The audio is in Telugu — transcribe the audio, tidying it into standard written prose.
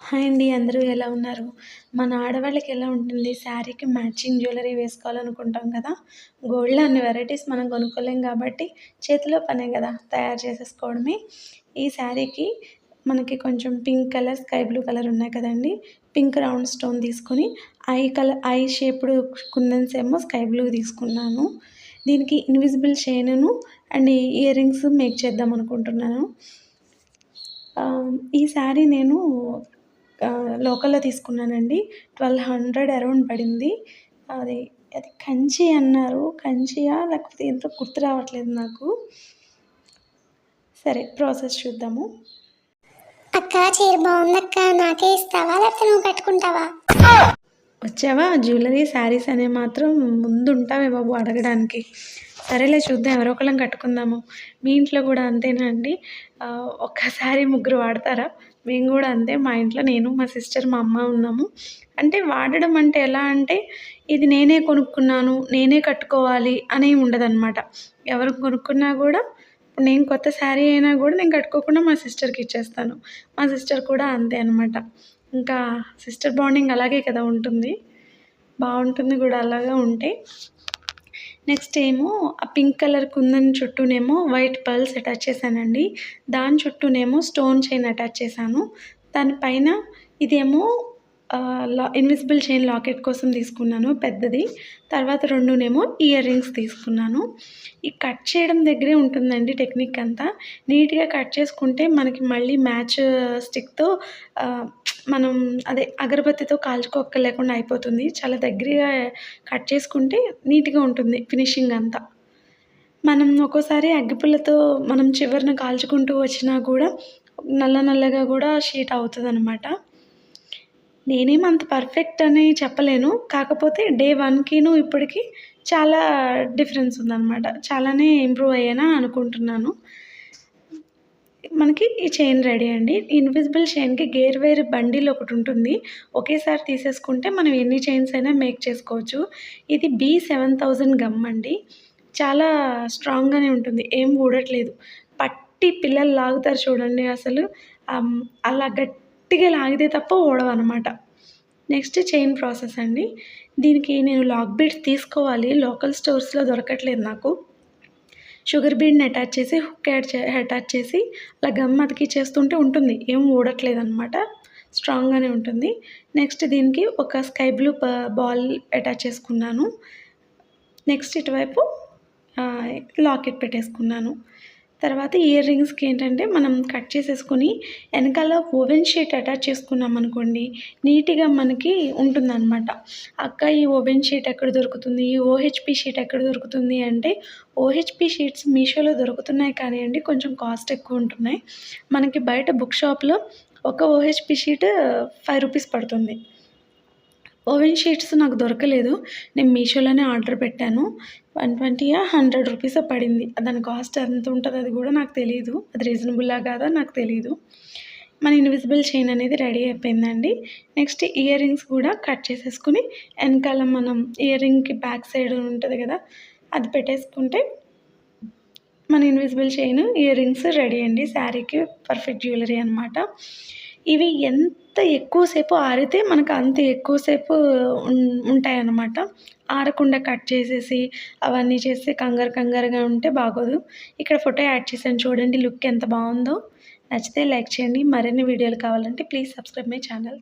హాయ్ అండి. అందరూ ఎలా ఉన్నారు? మన ఆడవాళ్ళకి ఎలా ఉంటుంది శారీకి మ్యాచింగ్ జ్యువెలరీ వేసుకోవాలనుకుంటాం కదా! గోల్డ్‌లో అన్ని వెరైటీస్ మనం కొనుక్కోలేం కాబట్టి చేతిలో పనే కదా! తయారు చేసేసుకోవడమే. ఈ శారీకి మనకి కొంచెం pink colour, sky blue colour ఉన్నాయి కదండీ! పింక్ రౌండ్ స్టోన్ తీసుకొని ఐ షేప్డ్ కుందన్స్ ఏమో స్కై బ్లూ తీసుకున్నాను. దీనికి ఇన్విజిబుల్ చైనును అండ్ ఇయర్ రింగ్స్ మేక్ చేద్దాం అనుకుంటున్నాను. ఈ శారీ నేను లోకల్‌లో తీసుకున్నానండి. 1200 అరౌండ్ పడింది. అది అది కంచి అన్నారు. కంచియా లేకపోతే ఏంటో గుర్తు రావట్లేదు నాకు. సరే ప్రాసెస్ చూద్దాము. అక్క చీర బాగుందక్క, నాకే ఇస్తావా లేకపోతే నువ్వు కట్టుకుంటావా? వచ్చావా జ్యువెలరీ శారీస్ అనే మాత్రం ముందుంటావే బాబు అడగడానికి. సరేలే చూద్దాం, ఎవరో ఒకళ్ళం కట్టుకుందాము. మీ ఇంట్లో కూడా అంతేనా అండి? ఒక్క శారీ ముగ్గురు వాడతారా? మేము కూడా అంతే. మా ఇంట్లో నేను, మా సిస్టర్, మా అమ్మ ఉన్నాము. అంటే వాడడం అంటే ఎలా అంటే ఇది నేనే కొనుక్కున్నాను, నేనే కట్టుకోవాలి అనేమి ఉండదనమాట. ఎవరు కొనుక్కున్నా కూడా నేను కొత్త శారీ అయినా కూడా నేను కట్టుకోకుండా మా సిస్టర్‌కి ఇచ్చేస్తాను. మా సిస్టర్ కూడా అంతే అనమాట. ఇంకా సిస్టర్ బాండింగ్ అలాగే కదా ఉంటుంది. బావుంటుంది కూడా అలాగా ఉంటే. నెక్స్ట్ ఏమో ఆ పింక్ కలర్ కుందన్ చుట్టూనేమో వైట్ పర్ల్స్ అటాచ్ చేశానండి. దాని చుట్టూనేమో స్టోన్ చైన్ అటాచ్ చేశాను. దానిపైన ఇదేమో ఇన్విజిబుల్ చైన్ లాకెట్ కోసం తీసుకున్నాను పెద్దది. తర్వాత 2నేమో ఇయర్ రింగ్స్ తీసుకున్నాను. ఈ కట్ చేయడం దగ్గరే ఉంటుందండి టెక్నిక్ అంతా. నీట్‌గా కట్ చేసుకుంటే మనకి మళ్ళీ మ్యాచ్ స్టిక్‌తో మనం అదే అగరబత్తితో కాల్చుకోక్కర్లేకుండా అయిపోతుంది. చాలా దగ్గరగా కట్ చేసుకుంటే నీట్‌గా ఉంటుంది ఫినిషింగ్ అంతా. మనం ఒక్కోసారి అగ్గిపుల్లతో మనం చివరన కాల్చుకుంటూ వచ్చినా కూడా నల్ల నల్లగా కూడా షీట్ అవుతదనమాట. నేనేమి అంత పర్ఫెక్ట్ అని చెప్పలేను. కాకపోతే డే 1కిను ఇప్పటికి చాలా డిఫరెన్స్ ఉందనమాట. చాలానే ఇంప్రూవ్ అయ్యానా అనుకుంటున్నాను. మనకి ఈ చైన్ రెడీ అండి. ఇన్విజిబుల్ చైన్‌కి గేర్ వైర్ బండిల్ ఒకటుంటుంది. ఒకేసారి తీసేసుకుంటే మనం ఎన్ని చైన్స్ అయినా మేక్ చేసుకోవచ్చు. ఇది B7000 గమ్ అండి. చాలా స్ట్రాంగ్‌గానే ఉంటుంది. ఏం ఊడట్లేదు. పట్టి పిల్లలు లాగుతారు చూడండి అసలు. అలా గట్టిగా లాగితే తప్ప ఊడవనమాట. నెక్స్ట్ చైన్ ప్రాసెస్ అండి. దీనికి నేను లాక్ బీడ్స్ తీసుకోవాలి. లోకల్ స్టోర్స్‌లో దొరకట్లేదు నాకు. షుగర్ బీడ్‌ని అటాచ్ చేసి హుక్ అటాచ్ చేసి అలా గమ్ అతికిచ్చేస్తుంటే ఉంటుంది. ఏం ఊడట్లేదనమాట. స్ట్రాంగ్‌గానే ఉంటుంది. నెక్స్ట్ దీనికి ఒక స్కై బ్లూ బాల్ అటాచ్ చేసుకున్నాను. నెక్స్ట్ ఇటువైపు లాకెట్ పెట్టేసుకున్నాను. తర్వాత ఇయర్ రింగ్స్‌కి ఏంటంటే మనం కట్ చేసేసుకొని వెనకాల ఓవెన్ షీట్ అటాచ్ చేసుకున్నామనుకోండి నీట్‌గా మనకి ఉంటుందనమాట. అక్క ఈ ఓవెన్ షీట్ ఎక్కడ దొరుకుతుంది? ఈ ఓహెచ్‌పి షీట్ ఎక్కడ దొరుకుతుంది అంటే ఓహెచ్‌పి షీట్స్ మీషోలో దొరుకుతున్నాయి కానియండి కొంచెం కాస్ట్ ఎక్కువ ఉంటున్నాయి. మనకి బయట బుక్ షాప్‌లో ఒక ఓహెచ్‌పి షీట్ ₹5 పడుతుంది. ఓవెన్ షీట్స్ నాకు దొరకలేదు. నేను మీషోలోనే ఆర్డర్ పెట్టాను. 120 100 పడింది. దాని కాస్ట్ ఎంత ఉంటదో అది కూడా నాకు తెలీదు. అది రీజనబులా కాదా నాకు తెలీదు. మన ఇన్విజిబుల్ చైన్ అనేది రెడీ అయిపోయిందండి. నెక్స్ట్ ఇయర్ రింగ్స్ కూడా కట్ చేసేసుకొని వెనకాల మనం ఇయర్ రింగ్‌కి బ్యాక్ సైడ్ ఉంటది కదా! అది పెట్టేసుకుంటే మన invisible chain, ear rings ready అండి. శారీకి పర్ఫెక్ట్ జ్యువెలరీ అనమాట. ఇవి ఎంత ఎక్కువ సేపు ఆరితే మనకు అంత ఎక్కువ సేపు ఉంటాయన్నమాట. ఆరకుండా కట్ చేసేసి అవన్నీ చేసి కంగారుగా ఉంటే బాగోదు. ఇక్కడ ఫోటో యాడ్ చేశాను చూడండి లుక్ ఎంత బాగుందో. నచ్చితే లైక్ చేయండి. మరిన్ని వీడియోలు కావాలంటే ప్లీజ్ సబ్స్క్రైబ్ మై ఛానల్.